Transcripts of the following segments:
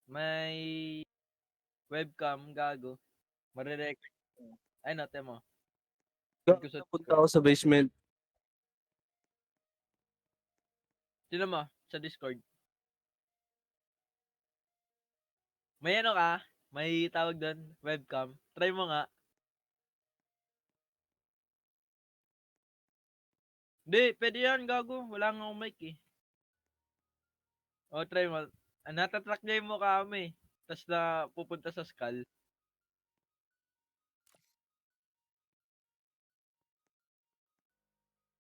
May webcam, gago. Mare-record mo. Ay, no, mo. Send ko sa Napunta Discord. ako sa basement. Sino mo? Sa Discord. May ano ka? May tawag doon? Webcam. Try mo nga. Hindi, pwede yan, gago. Wala nga akong mic eh. O, try mo. Natatrack niya yung mukha mo eh. Tapos na pupunta sa skull.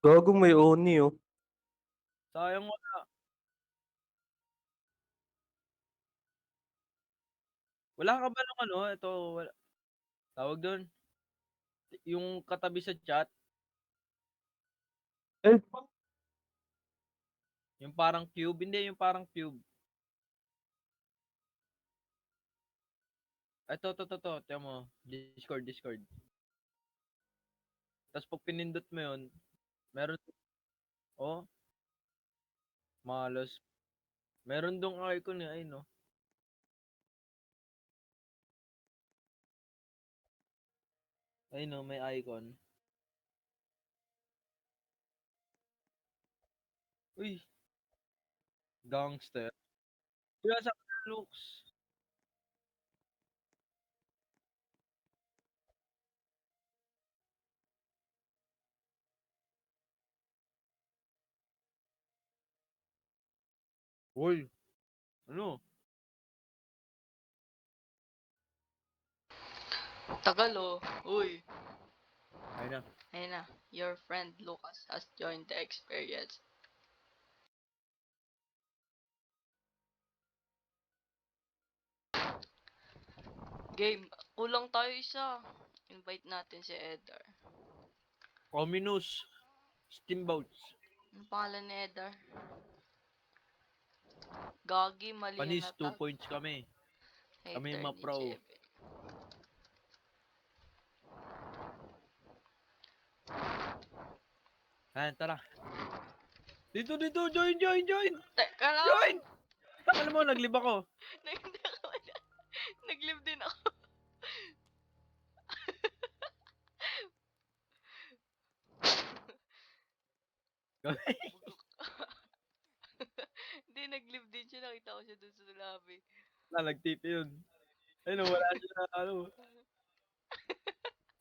Gago may oni oh. Sayang wala. Wala ka ba ng ano? Ito, wala. Tawag doon. Yung katabi sa chat. Eh, Yung parang cube. Hindi, yung parang cube. Ito. Tiyan mo. Discord. Tapos pag pinindot mo yun, meron, oh, malos. Meron dong icon eh, ay no. Ay no, may icon. Uy, gangster. Kaya sa looks. Uy, ano? Tagal oh. Uy. Ay na. Ayun na. Your friend Lucas has joined the experience. Game. Kulang tayo isa. Invite natin si Edar. Ominous. Steamboats. Ano pangalan ni Edar? Gagi, mali yung Panis, 2 natag. points kami. Kami yung Hater mga ni pro. Jebe. Ayan, tara. Dito, join! Teka lang! Join! Alam mo, naglib ako. Naglive din ako. Bugok. Hindi, naglive din siya. Nakita ko siya dun sa lobby. Nag-TP yun. Ayun, wala siya na ano.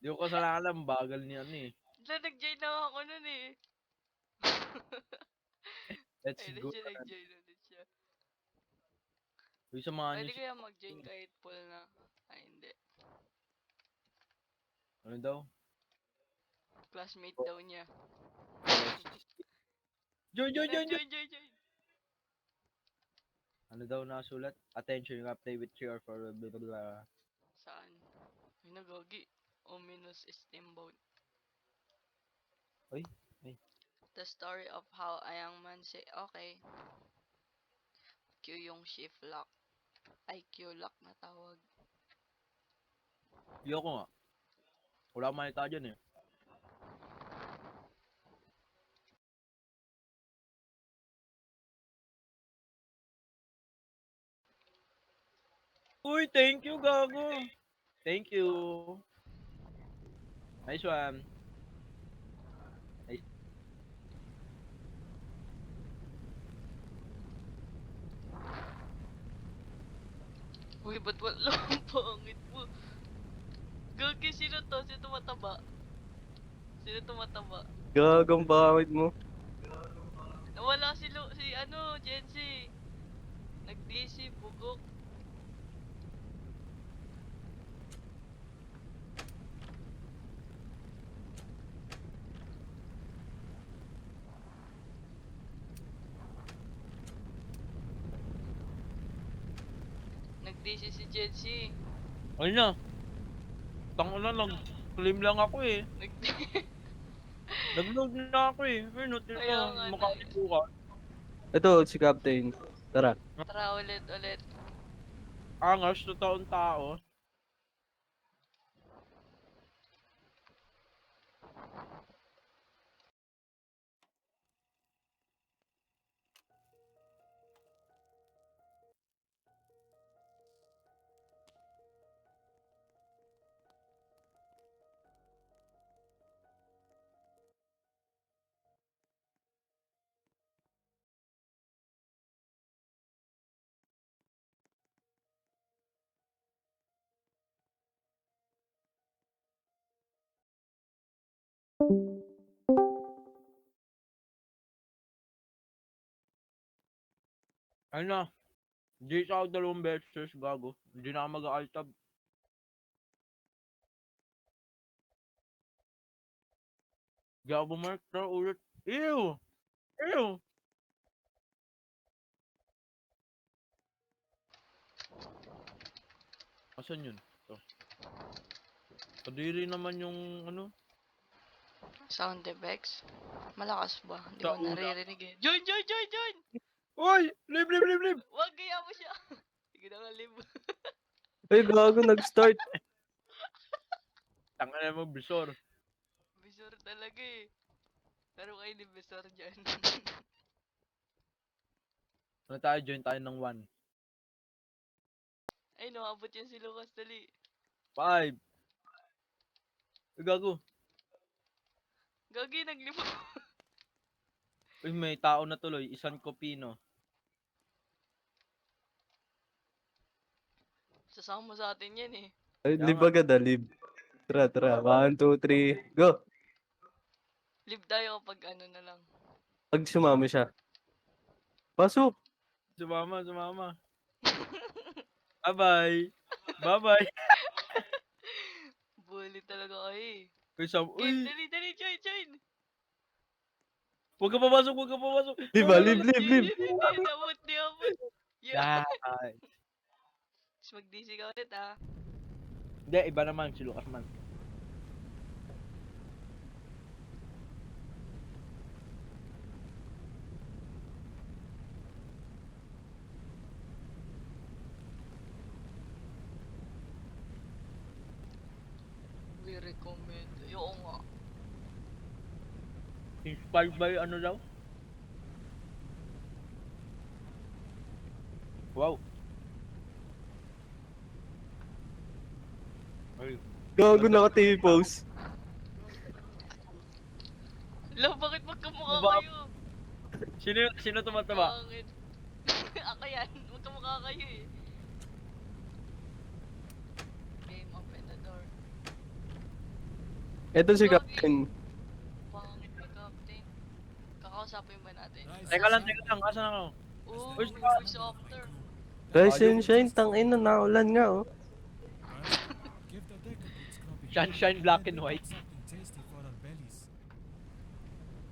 Di ko kasalanan, bagal niya ano eh. Diyan, nag-join na ako nun eh. Let's Ayun na go. siya, nag-join ulit siya. Uy, samahan Pwede niyo si... kaya mag-join kahit full na? Ay, hindi. Ano daw? Classmate daw niya. Join! Join. Ano daw nasulat? Attention, you have play with 3 or 4, blah, blah, blah. Saan? Ay, nagagi. Ominous steamboat. Uy, ay. The story of how a young man say, okay. Q yung shift lock. Ay, Q lock na tawag. Yoko nga. Wala akong makita dyan eh. Uy, thank you, gago. Thank you. Nice one. Nice. Uy, ba't wala ang pangit mo? Gagi, sino to? Sino tumataba? Sino tumataba? gagang bakit mo? Nawala si ano, Jency. Nag-DC, bugok. Nag-DC si Jency. Ayun na. Tango na lang. Claim lang ako eh. Nag-load na ako eh. Ayun, no, Kaya mo. nga, Mukha ni Buka. Ito, si Captain. Tara. tara ulit. Angas, totoong tao. Ayun na. Di ako 2 beses, gago. Hindi na ako mag-altab. Di ako bumark na ulit. Ew! Ew! Asan yun? Ito. Kadiri naman yung ano. Sound effects. Malakas ba? Hindi Sa ko una. naririnig eh. Join, join, join, join! Uy! Live, live, live, live! Wag kaya mo siya. Sige na nga, live. Ay, gago, nag-start. Tanga na mo, Bisor. Bisor talaga eh. Pero kayo ni Bisor dyan. Ano tayo? Join tayo ng 1. Ay, nakabot yan si Lucas, dali. 5. Uy, gago. Gagi, naglima. Uy, may tao na tuloy. Isan Copino. Sasama sa atin yan eh. Ay, Kaya live nga. agad, live. Tara, tara. 1, 2, 3, go. Live tayo kapag ano na lang. Pag sumama siya. Pasok. Sumama, sumama. Bye-bye. Bye-bye. Bully talaga kayo eh. Uy, Game, uy! dali, dali, join, join. Huwag ka papasok, huwag ka papasok. Live, Wala, live, wala. live, live. Hindi, damot, di abot. Yeah. Yan. Tapos mag-DC ka ulit ah. Hindi, iba naman si Lucas man. We recommend. Oo nga. Inspired by ano daw? Wow. Ay. Gago, naka-TV pose. Lo, bakit magkamukha Baba- kayo? Sino tumataba? Bakit? Ako yan. Magkamukha kayo eh. Game, open the door. Ito si Captain. Pangit ni Captain. Kakausapin ba natin? Teka lang. Asan ako? Oo, Uy, may voice actor. Rise and shine, tangin na, naulan nga, oh. Sunshine, black and white.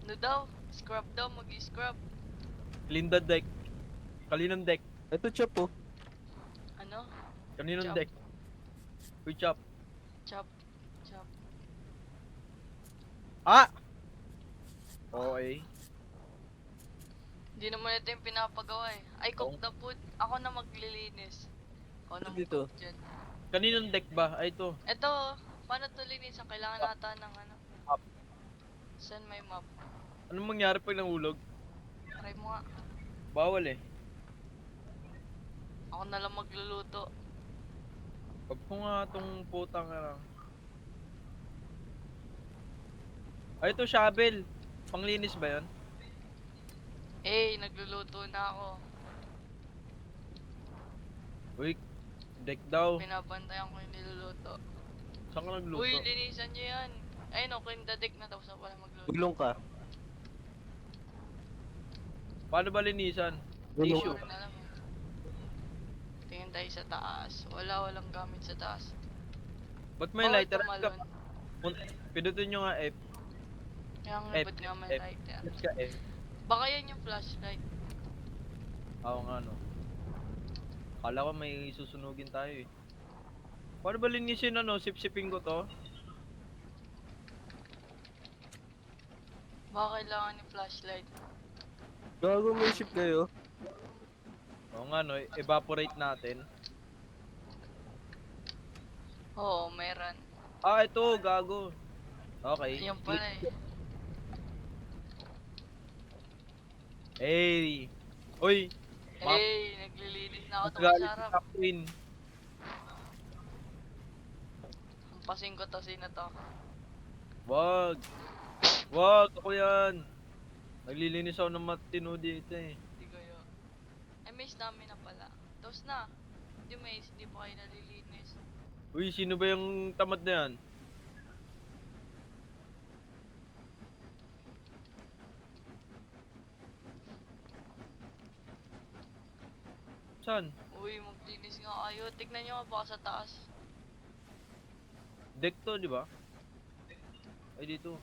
Ano daw? Scrub daw, mag-scrub. Clean the deck. Kaninong deck? Ito, chop, oh. Ano? Kaninong Chop. deck? Uy, chop. Chop. Chop. Ah! Okay. Hindi naman ito yung pinapagawa eh. Ay, cook the food. Ako na maglilinis. Ako na Dito. mag-cook dyan. Kaninong deck ba? Ay, ito. Ito, paano ito linisan? Kailangan nata ng ano. Map. Saan may map? Anong mangyari pag nahulog? Try mo nga. Bawal eh. Ako na lang magluluto. Pag ko nga tong putang lang. Ay, ito shovel. Panglinis ba yun? Eh, nagluluto na ako. Uy, deck daw. Binabantayan ko yung niluluto. Saan ka nagluto? Uy, linisan nyo yan. Ayun, okay, dadig na tapos ako pala magluto. Gulong ka. Paano ba linisan? Gulong Tissue. Hindi ko rin alam eh. Tingin tayo sa taas. Walang gamit sa taas. Ba't may Bawal lighter? tumalon. Pinutin nyo nga F. Kaya nga, F, ba't nga may F. lighter? Yes ka F. Baka yan yung flashlight. Oo nga no. Kala ko may susunugin tayo eh. Paano ba linisin Sipsipin ko to? Baka kailangan ni flashlight. Gago, may ship kayo. Oo nga no, evaporate natin. Oo, meron. Ah, ito, gago. Okay. Ayun pala eh. Hey! Uy! Map. Hey, naglilinis na ako ito Nagalit si masarap. Captain. Hampasin ko to, sino to? Wag! Wag! Ako yan! Naglilinis ako ng matino dito eh. Hindi kayo. Ay, may stamina pala. Tapos na. Hindi pa kayo nalilinis. Uy, sino ba yung tamad na yan? Saan? Uy, maglinis nga kayo. Tignan nyo nga baka sa taas. Deck to, di ba? Ay, dito.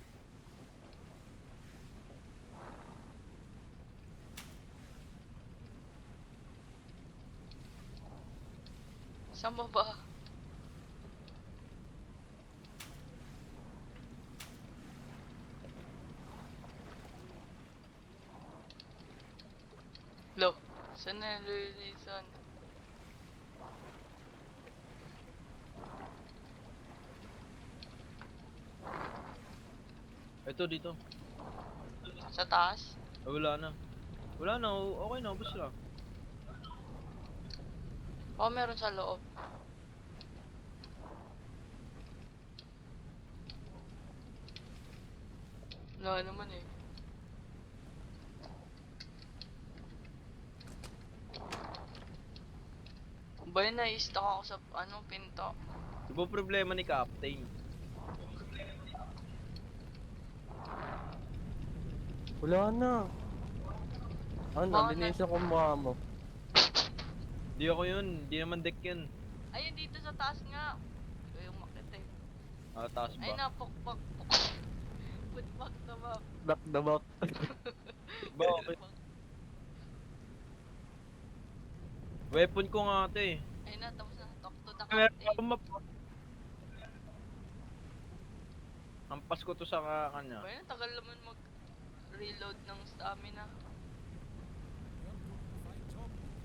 Saan ba ba? Lo, saan na lilinisan? Ito, dito. Sa taas? Ay, wala na. Wala na, okay na, ubos na. Baka meron sa loob. Wala naman eh. Ba yun, na-stuck ako sa pinto. Iba problema ni Captain. Wala na. Ano, Baka na- linisan ko mukha mo. Di ako yun, di naman deck yun. Ayun, dito sa taas nga. Ito yung makit eh. Ah, taas Ay, ba? napukpak. Putpak na ba? Back the back. Ba, okay. Weapon ko nga ito eh. Ayun na, tapos na. Talk to the Meron captain. akong map. Ampas ko to sa kanya. Ba yun, tagal naman mag-reload ng stamina.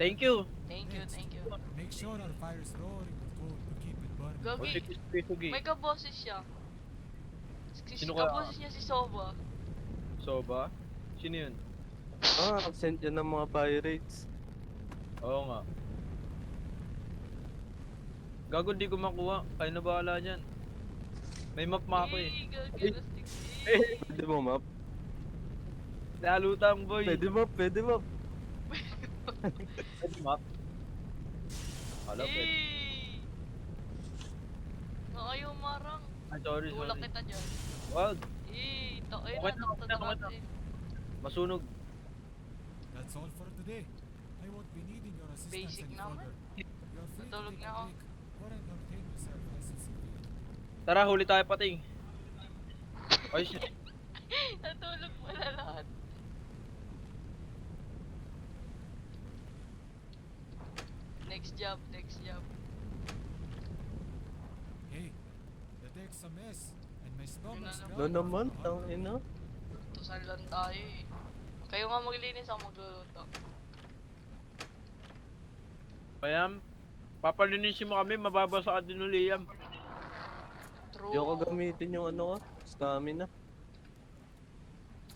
Thank you. Thank you, thank you. Make sure our fire's roaring with coal to keep it burning. O, Gagi, sige. may kaboses siya. Sino kaya? Kaboses niya si Soba. So ba? Sino yun? Ah, absent yan ng mga pirates. Oo nga. Gago, di ko makuha. Kayo na bahala dyan. May map ma ako eh. Gagi, rustic. Pwede mo, map? Lalutang boy. Pwede, map. Pwede, map. Pwede map. Hala, pwede. Ayaw marang. Ay, sorry, Tulak sorry. kita dyan. Wag, Ayun Okay na, na, talk to okay the na, okay na. captain. masunog. That's all for today. I won't be needing your assistance Basic any naman. further. You're free to Natulog take na a ako. break or entertain yourself as you see fit. Tara, huli tayo pating. Ay, shit. Natulog pala lahat. Next job, next job. Hey, the deck's a mess and my stomach's Ano Ano naman? Tang growling. ina. Tusan lang tayo eh. Kayo nga maglinis, ako magluluto. Kaya, papalinisin mo kami, mababasa ka din uli Liam. True. Hindi ako gamitin yung ano ko. Stamina.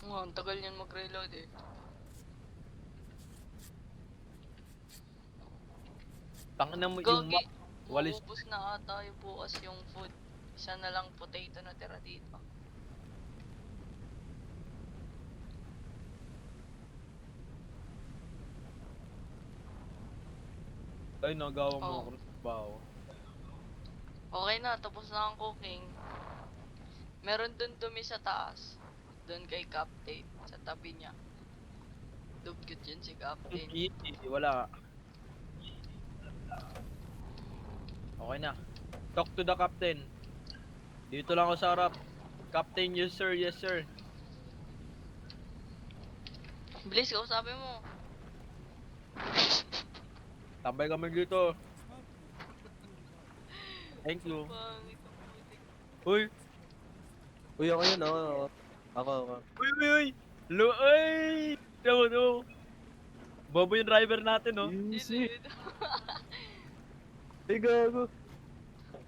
Ang tagal niyan mag-reload eh. Tangina mo yung Gagi, map. Walis. maubos na ata yung bukas yung food. Isa na lang potato na tira dito. Ay, nagawang mo Oh. ako sa baho. Okay na, tapos na ang cooking. Meron dun dumi sa taas. Dun kay Captain, sa tabi niya. Dugyot yun si Captain. Easy, wala. Okay na. Talk to the captain. Dito lang ako sa harap. Captain, yes sir, yes sir. Bilis, kausapin mo. Tambay kami dito. Thank you. Pangit ang putik. Uy! Uy, ako yun. Ako. Uy, uy, uy! Uy! No. Bobo yung driver natin, no? Easy. Sino yun? Ay, gago.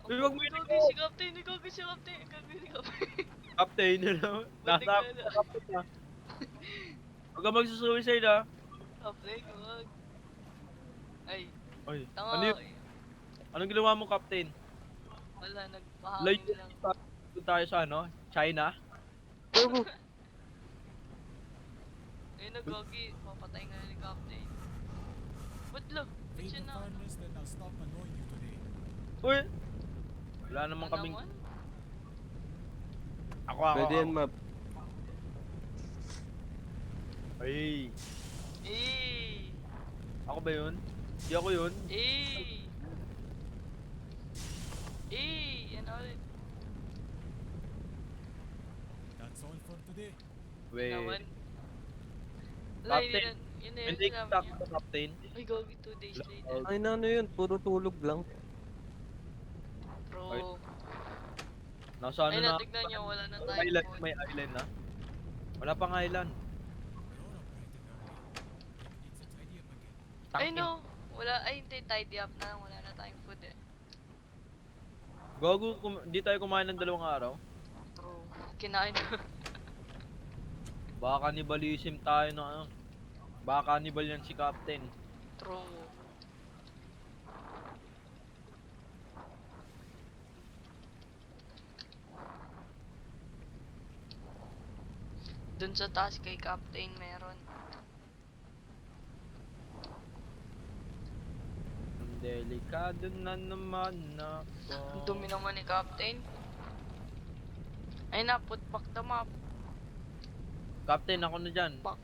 Uy, wag mo Gagi yun. si Captain, gagi si Captain, gagi si Captain. Captain, yun naman. Ba't Nasa di ka na- captain, ha? Huwag ka magsusuicide, ha? Captain, wag. Ay, Ay, tanga. ano yun? Anong ginawa mo, captain? Wala, Like, nagpahangin lang. doon tayo sa ano? China? Gago. Ayun na, gagi. Papatay nga ni Captain. Ba't lo? Ba't Feed siya the na? furnace, then I'll stop annoying you today. Uy! Wala naman Ano kaming... naman? Ako. Pwede yan, map. Ay, Eh! ako ba yun? Di ako yun. Yan ulit. That's all for today. Wait. Naman. Wala, Captain, yun na yun Hindi sinabi kita niya. Captain. Ay, gogi 2 days later. Ay na ano yun, puro tulog lang. Bro. Nasa ano Ay, na? natignan niyo, wala na May tayong island, food. may island na. Wala pang island. We're all bright and early. It needs to tidy up again. Ay, Tangin. no. Wala, ay, hindi, tidy up na lang. Wala na tayong food eh. Gago, di tayo kumain ng 2 araw. True. Kinain na. Baka cannibalism tayo na ano. Baka cannibal yan si Captain. True. Dun sa taas kay Captain meron. Delikado na naman ako. Ang dumi naman ni Captain. Ay na, put back the map. Captain, ako na dyan. Pak.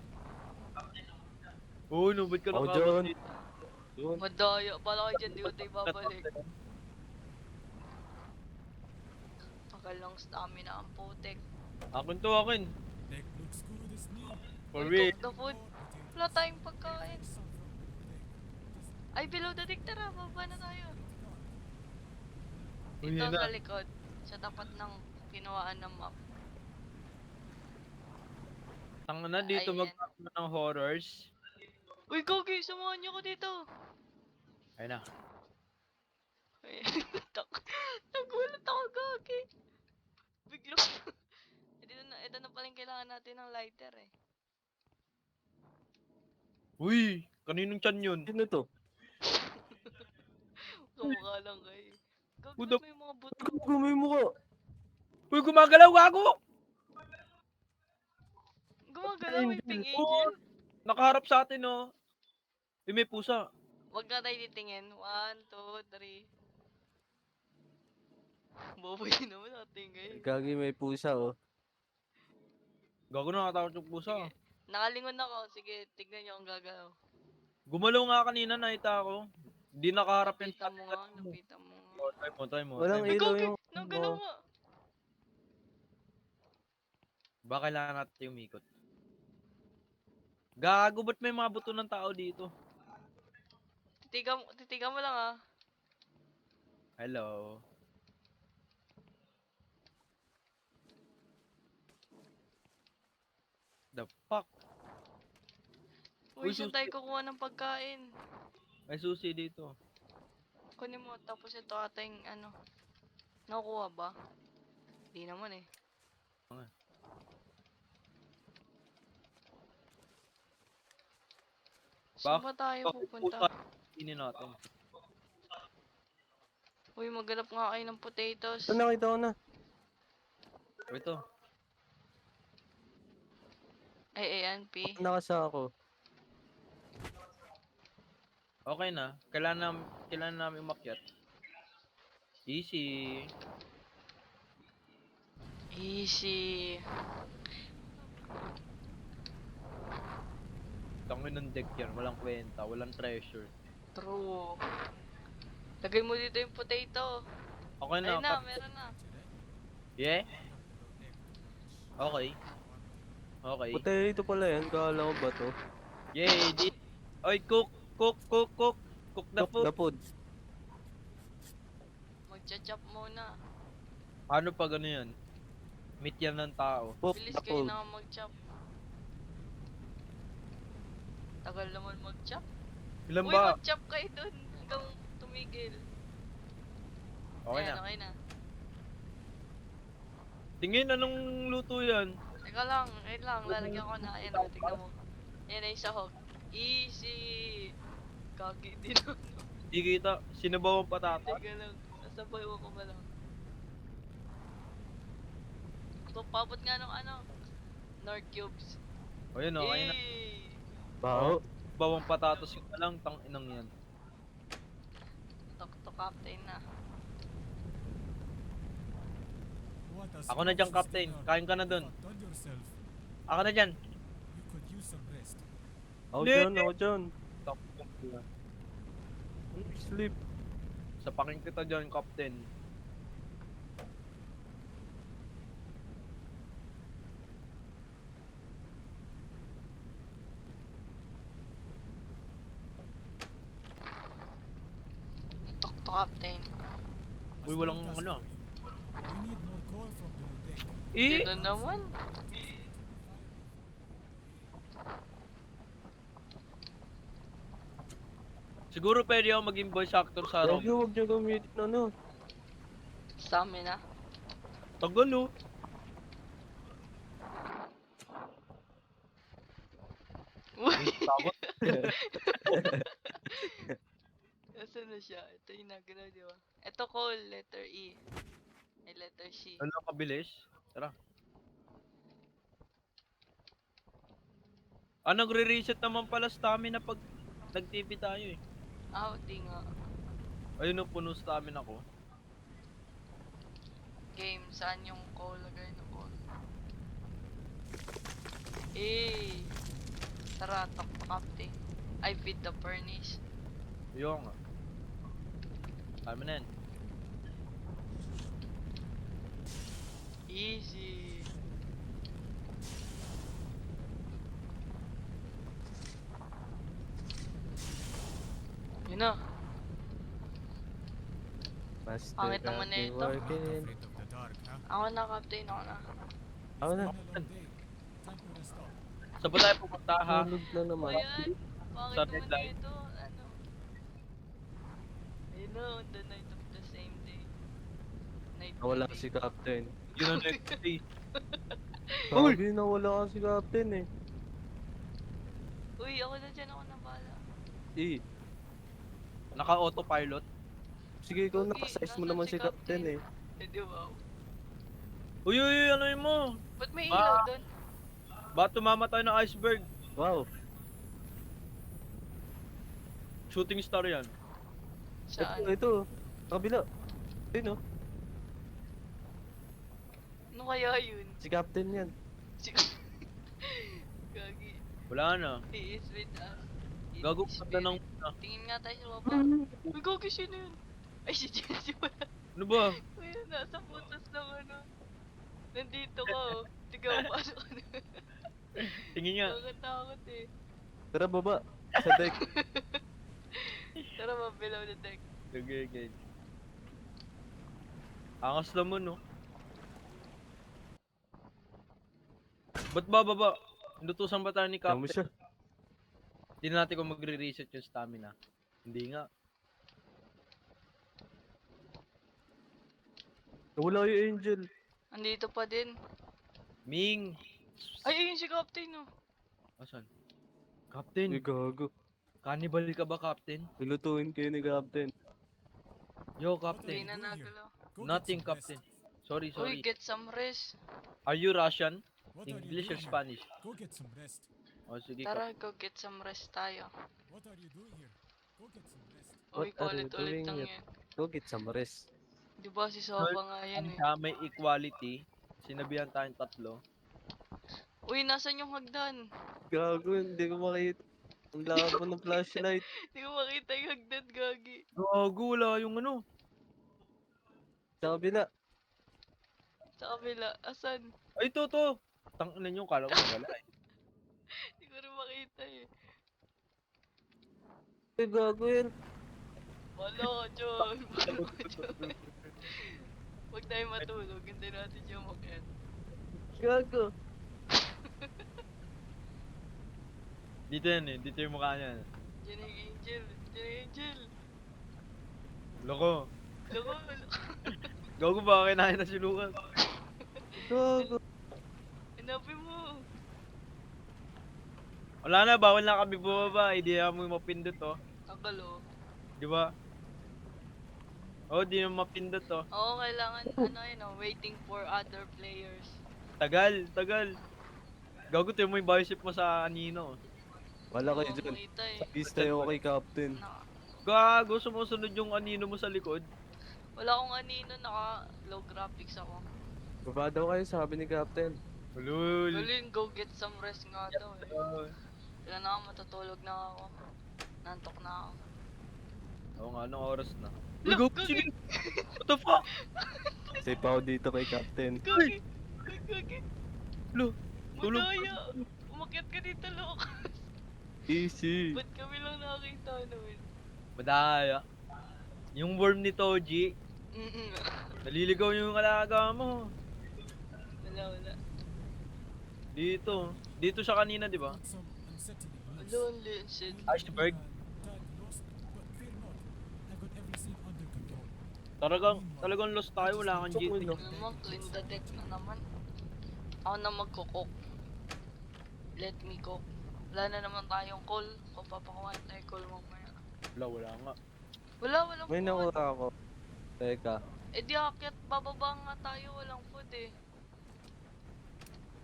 Oo, nubod ka na Ako Captain. dyan. Yun. Madaya pala kayo dyan, di ko tayo babalik. Pakal lang stamina ang putek. Akin to, akin. Deck looks good as new. For Uy, real. cook the food. Wala tayong pagkain. Ay, below the deck, tara, baba na tayo. Uy, Dito yun sa na. likod, sa tapat ng kinuhaan ng map. Tanga na dito Ayan. magkakaroon ng horrors. Uy, Gogi, samahan niyo ko dito. Ayun na. Ay, nagulat ako, Gogi. Biglang. Ito na pala yung kailangan natin ng lighter eh. Uy, kaninong chan yun? Sino to? Kamukha lang kayo. Gogi, Who the- ba't may mga buto? Gumay mo ka. Uy, gumagalaw, gago! Gumagalaw, may ping Oo, angel. nakaharap sa atin, oh. Uy, may pusa. Huwag na tayo titingin. 1, 2, 3. Baboy naman natin ngayon. Gagi may pusa oh. Gago na, nakatakot yung pusa. Sige. Nakalingon ako. Sige, tignan niyo ang gagalaw. Gumalaw nga kanina, nakita ko. Hindi nakaharap yung Lapitan mo nga, lapitan mo nga. Oh, try mo. Walang try mo. Uy, ilaw Gogi! yung... Nagalaw oh. nga! Baka kailangan natin umikot. Gago, ba't may mga buto ng tao dito? Titigan mo lang ah. Hello. The fuck? Uy, Uy, saan susi. tayo kukuha ng pagkain? May susi dito. Kunin mo, tapos ito ating ano. Nakukuha ba? Di naman eh. Okay. Saan ba tayo pupunta? Pusa, inin natin. Uy, maghanap nga kayo ng potatoes. Ito nakita ko na. Ito. Ay, ANP. Nakasa ako. Okay na. Kailangan namin umakyat. Easy. Easy. Tangin ng deck yan. Walang kwenta. Walang treasure. True. Lagay mo dito yung potato. Okay na. Ayun na, meron na. Yeah? Okay. Okay. Potato pala yan. Kala ko ba to? Yay! Oy, cook! Cook the Cook food! the food. Magcha-chop muna. Ano pa gano yan? Meat yan ng tao. Cook Bilis the kayo food. na mag-chop. Tagal naman mag-chop. Ilan Uy, ba? mag-chop kayo dun. Hanggang tumigil. Okay Ayan, na. okay na. Tingin, anong luto yan? Teka lang, wait lang. Lalagyan ko na. Ayan, o, tignan mo. Ayan na yung sahog. Easy. Kagi din. Di kita. Sinabawang patata. Teka lang. Nasabay ko ba lang. Ito, pabot nga nung ano. North Cubes. O yun, okay na. Bao. Bawang patatos yung lang. Tang inang yan. Talk to captain na. What a Ako na dyan, scrumptious Captain. dinner. Kain ka na dun. Done yourself. Ako na dyan. You could use some rest. Ako Hindi. dyan, ako dyan. Sleep. Sa paking kita dyan, Captain. Talk to captain. Uy, walang ano. We need more coal from the deck. Eh! Yun na naman. Siguro pwede ako maging voice actor sa Gago, Roblox. huwag niyo gamitin ano. Stamina. Tagal oh. Uy! Takot. Nasaan na siya? Ito yung nagano, di ba? Ito coal, letter E. Ay, letter C. Ano kabilis? Tara. Nagre-reset naman pala stamina pag nag-TV tayo eh. Di nga. Ayun oh, puno stamina ko. Game, saan yung coal? Lagay ng coal. Eh! Tara, talk to captain. I feed the furnace. Yung nga. Tama na yan. Easy. Yun na. Master Pangit naman na Captain ito. working. Afraid of the dark, huh? Ako na, captain. Ako na. Ako na. Been a long day. Time to rest up. Saan ba tayo pupunta ha? Tulog na naman. Ayan. Bakit Sa naman deadline. ito? Ano? Ayun na, on the night of the same day. Night Nawala day. si Captain. Yun ang next day. Sabi, nawala ka si Captain eh. Uy, ako na dyan. Ako na bala. Eh, Naka-autopilot. sige ikaw Okay, nakasize mo nasaan naman si si Captain Captain? eh. Eh, di ba? Uy, uy, uy, ano yun mo? Ba't may Ah. ilaw doon? Ba't tumamatay ng iceberg? Wow. Shooting star yan. Saan? Ito. Kabila. Ayun oh. Ano kaya yun? Si Captain yan. Si- Gagi. Wala na. He is with us. In Gago his ka ng... spirit. Tingin nga tayo sa baba. Uy, Gagi, sino yun? Ay, si Jesse pala. Ano ba? Uy, nasa putas ng ano. Nandito ka, oh. Tiga, pasok ka na. Tingin nga. Nakakatakot eh. Tara baba. Sa deck. Tara, mabilaw na deck. Okay, okay. Angas naman, no? Ba't bababa? Inutusan ba tayo ni Kaya mo Captain? siya. Tingnan natin kung magre-reset yung stamina. Hindi nga. Nawala yung Angel. Andito pa din. Ming! Ay, ayun si Captain, oh. Asan? Uy, Captain! gago. Cannibal ka ba, Captain? Nilutuin kayo ni Captain. Yo, Hindi Captain. na nagalaw. Go get Nothing, some rest. Captain. Sorry, Uy, sorry. get some rest. Are you Russian? What are you English or doing here? Spanish? Go get some rest. O, sige, Tara, go get some rest tayo. What are you doing here? Go get some rest. Uy, What are you paulit-ulit doing lang here? yan. Go get some rest. Di ba si Sofa nga yan eh. Sa may equality, sinabihan tayong tatlo. Uy, nasan yung hagdan? Gago, hindi ko makita. Ang labo ng flashlight. Hindi ko makita yung hagdan, Gagi. Gago, wala yung ano. Sa kabila. Sa kabila, asan? Ay, to. Tangina nyo, kala ko wala eh. Hindi ko rin makita eh. Ay, gago yan. Wala ka dyan. Wala ka dyan. Huwag tayo matulog. Hindi natin siya umakyat. Gago. Dito yan eh, dito yung mukha niya. Diyan yung Angel. Diyan yung Angel. Loko. Loko, loko. Gago ba, kinain na si Lucas. Gago. Hanapin mo. Wala na, bawal na kami bumaba. Hindi na mo mapindot oh. Akalo. Di ba? Oh, di na mapindot oh. Oo, kailangan, ano yun, waiting for other players. Tagal. Gago, tayo mo yung biosip mo sa anino. Wala Oo, kayo dyan. makita eh. Pista yung kay Captain. Naka- Gago, sumusunod yung anino mo sa likod. Wala akong anino, naka low graphics ako. Baba daw kayo, sabi ni Captain. Ulul. Lulin, go get some rest nga daw eh. Wala na ako, matutulog na ako. Nantok na ako. Oo nga, anong oras na? Uy, Look, go! Sige! What the fuck? Safe ako dito kay Captain. Gagi! Uy, gagi! Lo, tulog. Madaya! Umakyat ka dito, Lok! Easy. Ba't kami lang nakakita naman? Madaya. Yung worm ni Toji, Mm-mm. naliligaw yung alaga mo. Wala. Dito. Dito siya kanina, di ba? Got some unsettling news. Lonely and shit. Iceberg? Dad lost, but fear not. I've got everything under control. Talagang lost tayo, wala kang GT. Ano? Ano mo, clean the deck na naman. Ako na magkukok. Let me cook. Wala na naman tayong call. Kung papakuhaan tayo call mamaya. Wala nga. Walang May food. nakuha ako. Teka. Eh di akyat, bababa nga tayo. Walang food eh.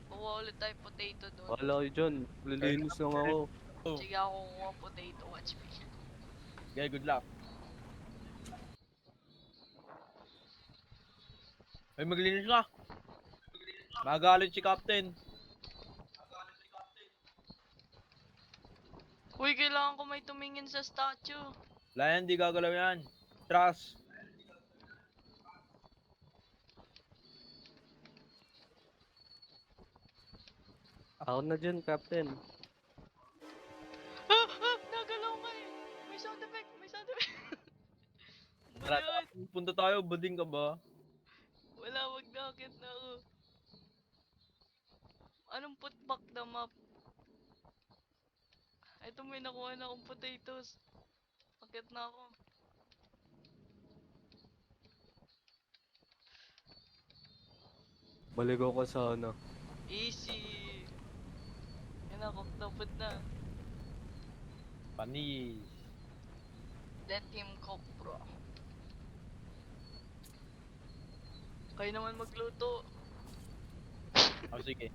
Kuha ulit tayo potato doon. Wala kayo dyan. Lilinis lang ako. Oh, Sige ako kukuha potato. Watch me. okay, good luck. Ay, maglinis ka. Magalit si Captain. Uy, kailangan ko may tumingin sa statue. Wala yan, di gagalaw yan. Trust. Ako na dyan, Captain. Nagalaw ka eh. May sound effect. Tara, Bulan. punta tayo, bading ka ba? Wala, wag na akit na ako. Anong put back the map? Ito may nakuha na akong potatoes. Akit na ako. Balik ako sa ano. Easy. Yan na, cook na. Panis. Let him cook, bro. Kayo naman magluto. Oh, sige.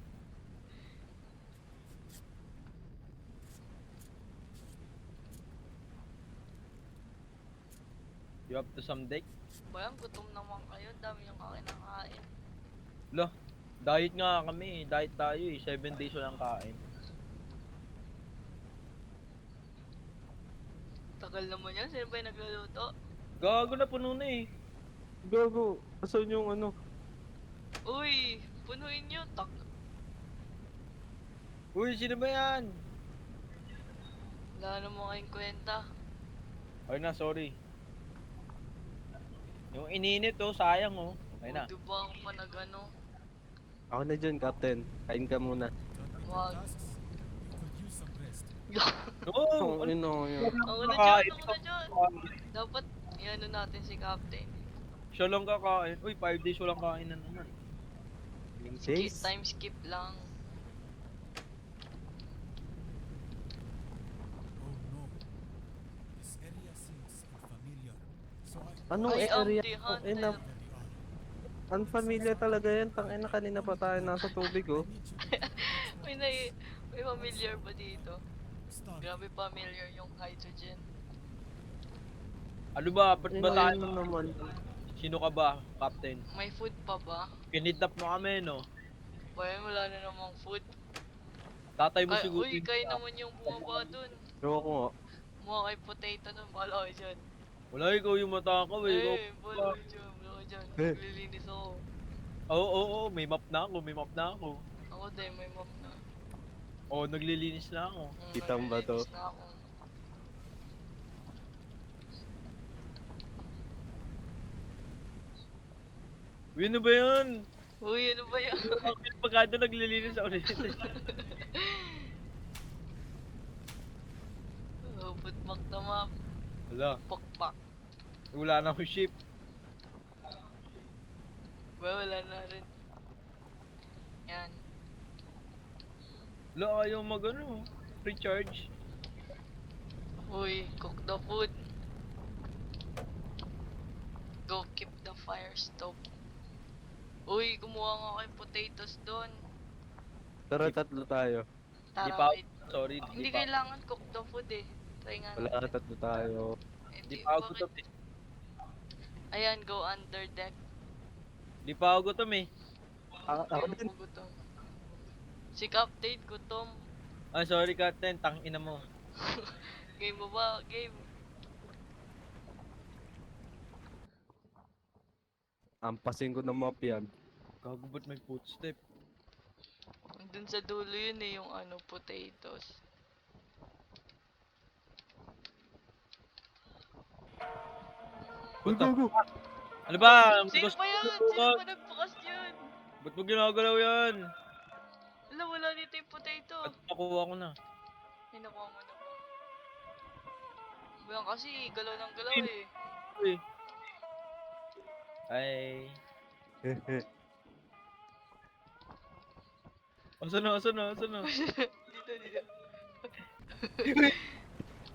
You have to some deck? Bayan, gutom naman kayo. Dami yung kakinakain. Lo, diet nga kami. Diet tayo eh. 7 days walang kain. Tagal naman yan. Sino ba yung nagluluto? Gago na puno na eh. Gago. Asan yung ano? Uy, punuin nyo. Uy, sino ba yan? Wala naman kayong kwenta. Ay na, sorry. Yung ininit oh, sayang oh. Ay na. Di ba ako pa nag-ano? Ako na dyan, Captain. Kain ka muna. Done with Wag. the tasks. You could use some rest. Oh, Ano yun? Ako na dyan, ako na dyan. Dapat, i-ano natin si Captain. Siya lang kakain. Uy, 5 days walang kain na naman. Skip, time skip lang. Oh no. This area seems unfamiliar. So Anong I am area? the Ina, hunter. very odd. unfamiliar talaga yan. Tangina, kanina pa tayo nasa tubig, oh. May familiar ba dito? Start. Grabe familiar yung hydrogen. Ano ba? Ba't ba tayo? Ayun naman. Sino ka ba, Captain? May food pa ba? Kinidnap mo kami, no? Bayan, wala na namang food. Tatay mo Ay, siguro. uy, kayo naman yung bumaba dun. Ewan ko nga. Mukha kay potato dun, bala kayo dyan. Wala, ikaw yung matakaw eh. Ikaw. Bala kayo dyan, bala kayo dyan. Eh. Naglilinis ako. Oo, may map na ako, may map na ako. Ako din, may map na. Oo, naglilinis na ako. Kita mo ba to? Naglilinis na ako. Uy, ano ba yan? Uy, ano ba yan? Pagkado naglilinis ako ulit. Oh, put back the map. Wala, Pakpak. wala na akong ship. Wala na rin. Yan. Wala, ayaw mag ano, recharge. Uy, cook the food. Go keep the fire stoked. Uy, kumuha nga kayo potatoes doon. Tara, tatlo tayo. Di Tara, pa, wait. sorry, Hindi di pa, kailangan cook the food eh. Try nga Wala, natin. tatlo tayo. di Hindi, pa ako bakit? gutom eh. Ayan, go under deck. Di pa ako gutom eh. Ako Ayun din. po, gutom. Si Captain, gutom. Ah, sorry Captain, tangina mo. Game mo ba? Game. Ampasin ko ng map yan. Gago ba't may footstep? Dun sa dulo yun eh, yung ano, potatoes. What the Go. Ano ba? Sino Gusto ba yan? ko Sino ba nagbukas yun? Ba't mo ginagalaw yan? Wala dito yung potato. At nakuha ko na. Ay, nakuha mo na ba? Bayan kasi, galaw ng galaw eh. Uy. Ay. Asan na? Dito.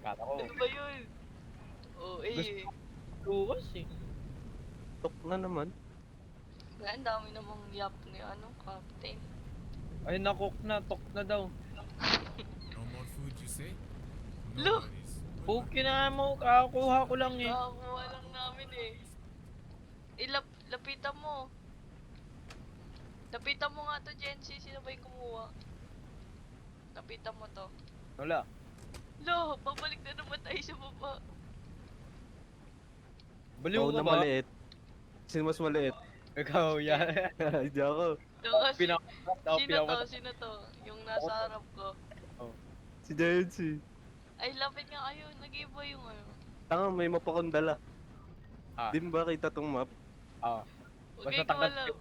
Kala ko. Ano ba yun? Oh, eh. Lukas eh. Tok na naman. Wala, ang dami namang yap ni ano, captain. Ay, nakok na. Tok na daw. No more food, you say? No Look! worries. Okay na mo. Kakakuha ko lang eh. Nakakuha lang namin eh. Lapitan mo. Lapitan mo nga to, Jency. Sino ba yung kumuha? Lapitan mo to. Wala. Lo, babalik na naman tayo sa baba. Baliw Ikaw ka na ba? maliit. Sino mas maliit? Ikaw, yan. Hindi ako. Lo, kasi, Pinaka- sino to? Yung nasa harap ko. Si Jency. Ay, lapit nga kayo. Nag-iba yung ano. Tanga, may map akong dala. Ah. Di mo ba kita tong map? Ah. Huwag Basta kayo tanggal- alam.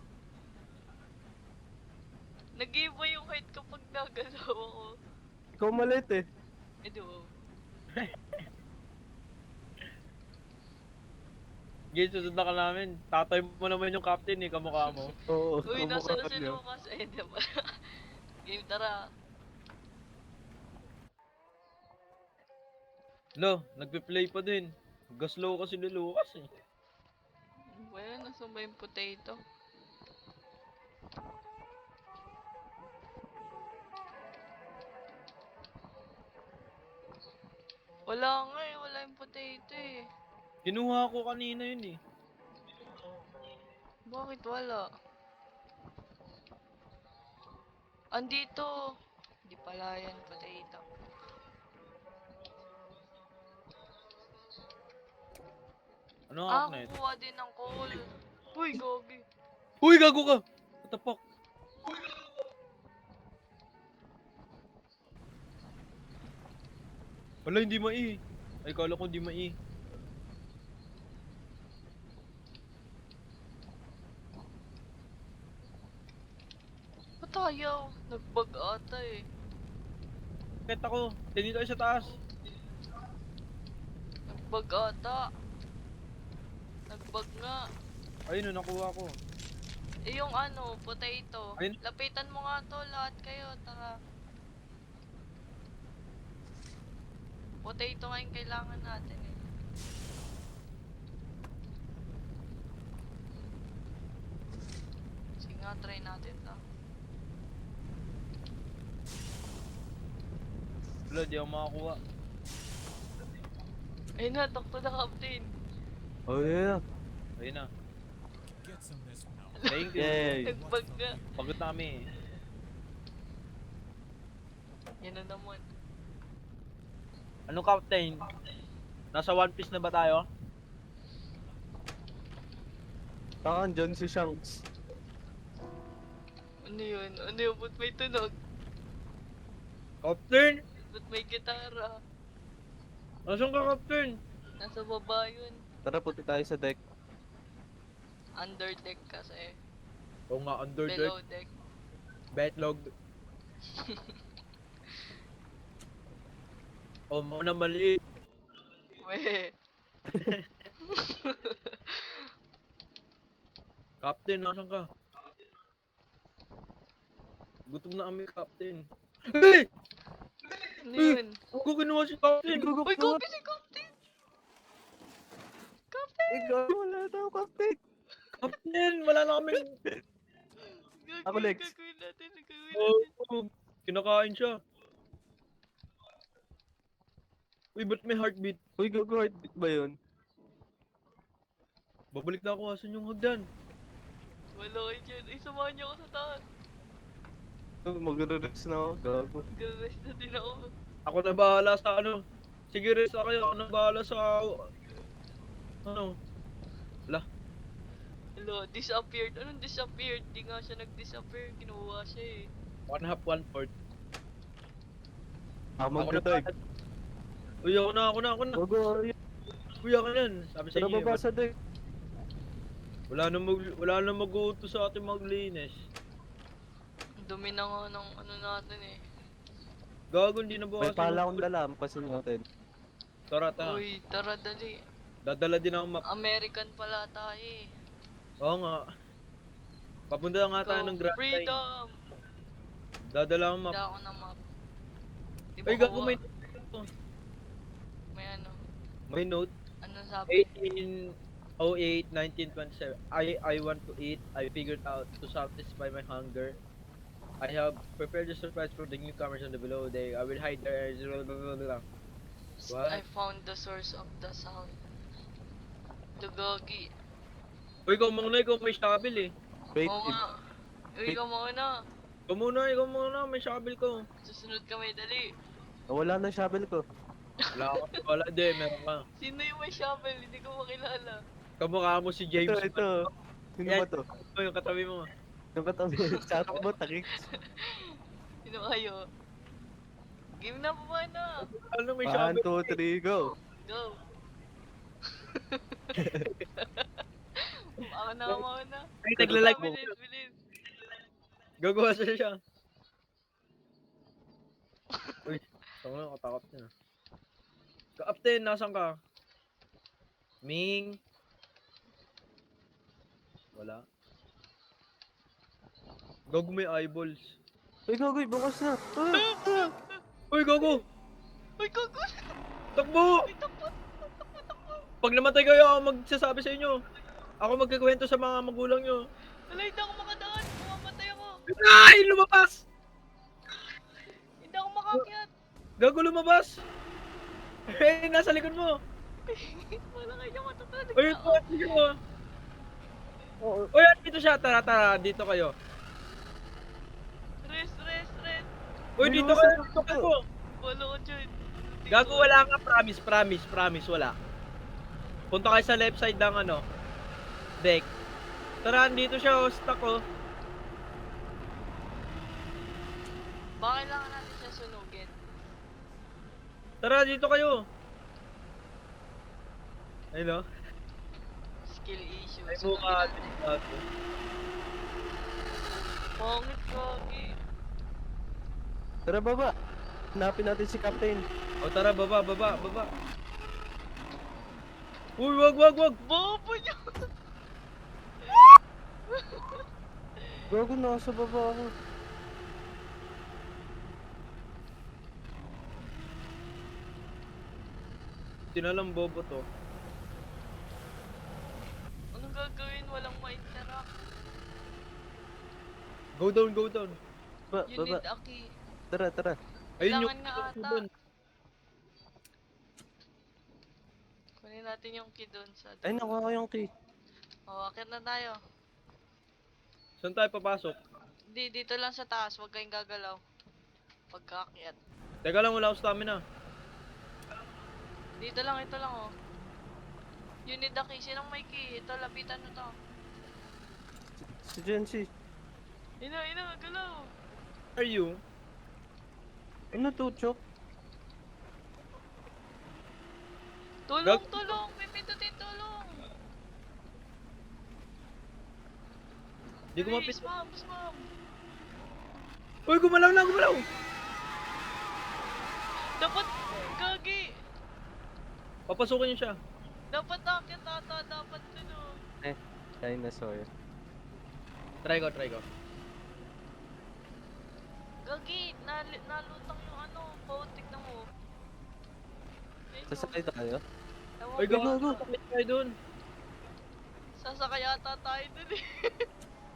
Nag-iba yung height kapag nagalaw ako. Ikaw maliit eh. Eh, di ba? Gil, susundan ka namin. Tatay mo naman yung captain eh, kamukha mo. Oo, Uy, nasa na kamukha si niya. Lucas. Ay, di ba? Game, tara. Lo, nagpe-play pa din. Gaslow kasi ni Lucas eh. Well, nasan ba yung potato? Wala nga eh, wala yung potato eh. Kinuha ko kanina yun eh. Bakit wala? Andito. Di pala yan, potato. Ano nga Ah, na ito? kukuha din ng coal. Uy, gogi. Uy, gago ka! What the fuck? Wala, hindi mai. Ay, kala ko hindi mai. Ba't ayaw? Nag-bug ata eh. Kahit ako, tinito tayo sa taas. Nag-bug ata. Nag-bug nga. Ayun, nakuha ko. Eh yung ano, potato. Ayun. Lapitan mo nga to, lahat kayo, tara. Potato nga yung kailangan natin eh. Sige nga, try natin to. Wala, di ako makakuha. Ayun na, talk to the captain. Oh yeah. Ayun na. Get some rest now. Thank you. Yay. Nag-bug nga. Pagod na kami eh. Yan na naman. Anong captain? Nasa One Piece na ba tayo? Tanga, dyan si Shanks. Ano yun? Ano yun? Ba't may tunog? Captain? Ba't may gitara? Nasaan ka, captain? Nasa baba yun. Tara, punti tayo sa deck. Under deck kasi. Oo nga, under Below deck. deck. Betlog. Oh, mo na maliit. Weh. Captain, nasaan ka? Gutom na kami, captain. Hey! Ano yun? Ako kinuha si captain. Uy, copy si captain! Captain! Ikaw, wala daw, kapit. Captain, wala na kami. Ako, Lex. Gagawin natin. Oh, kinakain siya. Uy, ba't may heartbeat? Uy, gago, heartbeat ba yun? Babalik na ako, asan yung hagdan? Wala kayo dyan. Ay, samahan niyo ako sa taas. Magre-rest na ako, gago. Mag-rest na din ako. Ako na bahala sa ano. Sige, rest ako, ako na bahala sa... Ano? Hello, Lo, disappeared. Anong disappeared? Di nga siya nag-disappear. Kinuha siya eh. 1/2, 1/4. Ako Ako na magdadive. Uy, ako na. Gago, ayun. Uy, ako na yan. Sabi sa Tara inyo, baba sa dive. wala na mag-uutos sa ating maglinis. Ang dumi na nga ng ano natin eh. Gago, hindi na May bukas. pala akong dala, pasin natin. Tara. Uy, tara dali. Dadala din ako map. American pala tayo eh. Oo nga. Papunta nga tayo Go, ng Grand Line. freedom! Dadala akong map. Hindi ako ng map. Di ba Ay, gago, kuha? may May ano? may note. Ano sabi? 1808, 1927. I want to eat. I figured out to satisfy my hunger. I have prepared a surprise for the newcomers on the below. I will hide there. What? I found the source of the sound. The gogi. Uy, ikaw may shovel eh. Wait, Oo nga. Uy, ikaw muna. Ikaw muna, may shovel ko. Susunod kami, dali. wala na shovel ko. Wala, di, meron ka. Sino yung may shovel? Hindi ko makilala. Kamukha mo si James. Ito. Sino Yan. ba to? Ito, yung katabi mo. Yung katabi, chat mo, takik. Sino kayo? Game na pa na. Ano, may 1, shovel? 2, 3, go. Go. Ako na. Ay, naglalag mo. Bilis. Gagawa siya. Uy, tama, katakot niya. Captain, nasan ka? Ming. Wala. Gago, may eyeballs. Uy, gagoy, bukas na. Uy, gago! Uy, gago! Takbo! Uy, takbo! Pag namatay kayo, ako magsasabi sa inyo. Ako magkikwento sa mga magulang nyo. Wala, hindi ako makadaan. Mamamatay ako. Ay! Lumabas! Hindi ako makakyat. Gago, lumabas! Eh, nasa likod mo! Wala kayo matutulog Uy, na ako. dito mo! Uy, dito siya! Tara, dito kayo. Rest. Uy, May dito luwas kayo! Wala ko dyan. Gago, wala nga. Promise, wala. Punta kayo sa left side ng deck. Tara, dito siya, stuck oh. Baka kailangan natin siya sunugin. Tara, dito kayo. Ayun oh. Skill issue. Ay, Sunugin mukha natin. natin. Pangit kagi. Tara, baba. Hanapin natin si Captain. O tara, baba. Uy, wag. Bobo niya! Gago, nasa baba ako. Tinalang bobo to. Anong gagawin? Walang ma-interact. Go down. You Baba. need a key. Tara. Ayun Kailangan nga ata. doon. Kunin natin yung key doon sa Ay, nakuha ko yung key. akit na tayo. Saan tayo papasok? Dito lang sa taas. Huwag kayong gagalaw. Pagkaakyat. Teka lang, wala akong stamina. Ito lang oh. You need a key. Sinong may key? Ito, lapitan mo to. Si Jency. Ina, galaw. Are you? Ano to, Chok? Tulong! May pindutin tulong! Di ko mapit. Spam! Uy, gumalaw na! Dapat, gagi! Papasukin niyo siya. Dapat akit ata, dapat tulong. Dinosaur. Try ko. Gagi, nalutang yung boat, tignan mo. Ayun, Sasakay tayo? ewan Uy, ko. go. Kapit tayo dun. Sasakay ata tayo dun eh.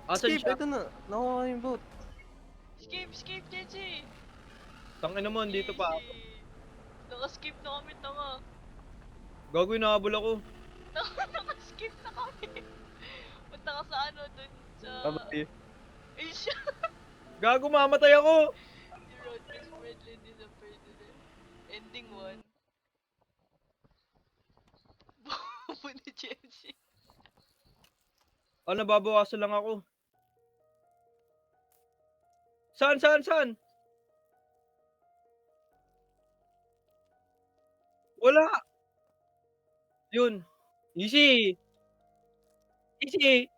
Asan Skip, siya? ito na. Nakuha ko yung boat. Skip, Jenji! Tangin naman, dito pa. Easy. Naka-skip na kami, tanga. Gagawin, nahabol ako. Naka-skip na kami. Punta ka sa dun sa... Bye-bye. Ay, siya! Gago, mamatay ako! The road is friendly, disappeared. Ending 1. Bobo ni Jenji. Nababawasan lang ako. Saan? Wala. Yun. Easy. Easy.